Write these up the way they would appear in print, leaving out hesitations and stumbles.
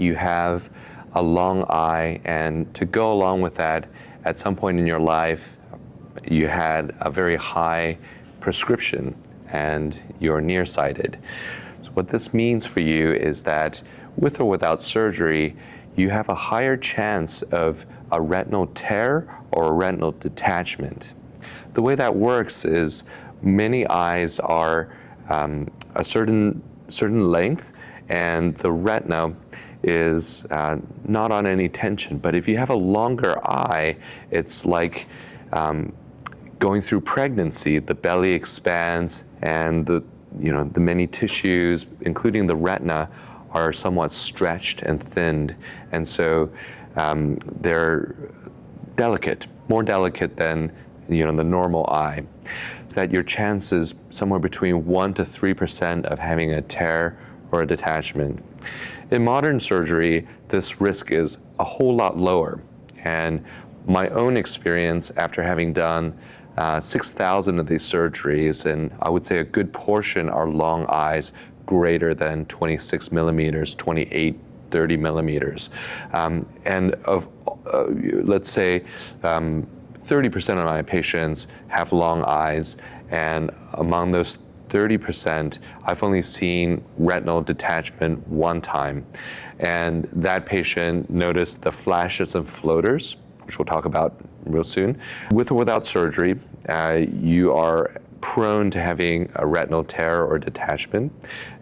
you have a long eye, and to go along with that, at some point in your life, you had a very high prescription and you're nearsighted. So what this means for you is that with or without surgery, you have a higher chance of a retinal tear or a retinal detachment. The way that works is many eyes are a certain length, and the retina is not on any tension. But if you have a longer eye, it's like going through pregnancy. The belly expands, and the many tissues, including the retina, are somewhat stretched and thinned, and so they're delicate, more delicate than the normal eye. So that your chance is somewhere between 1% to 3% of having a tear or a detachment. In modern surgery, this risk is a whole lot lower. And my own experience after having done 6,000 of these surgeries, and I would say a good portion are long eyes greater than 26 millimeters, 28, 30 millimeters. And of, let's say, 30% of my patients have long eyes, and among those 30%, I've only seen retinal detachment one time. And that patient noticed the flashes and floaters, which we'll talk about real soon. With or without surgery, you are prone to having a retinal tear or detachment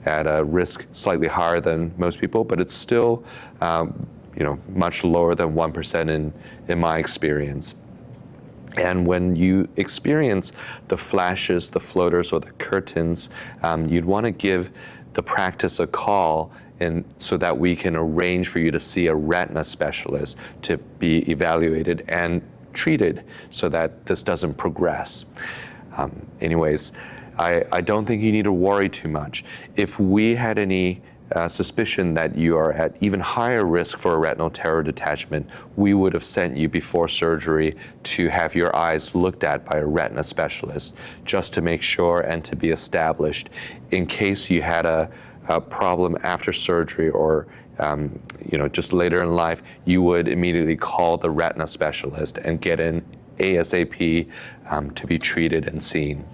at a risk slightly higher than most people, but it's still much lower than 1% in my experience. And when you experience the flashes, the floaters, or the curtains, you'd want to give the practice a call, and so that we can arrange for you to see a retina specialist to be evaluated and treated so that this doesn't progress. Anyways, I don't think you need to worry too much. If we had any suspicion that you are at even higher risk for a retinal tear or detachment, we would have sent you before surgery to have your eyes looked at by a retina specialist, just to make sure and to be established in case you had a problem after surgery or just later in life. You would immediately call the retina specialist and get in ASAP to be treated and seen.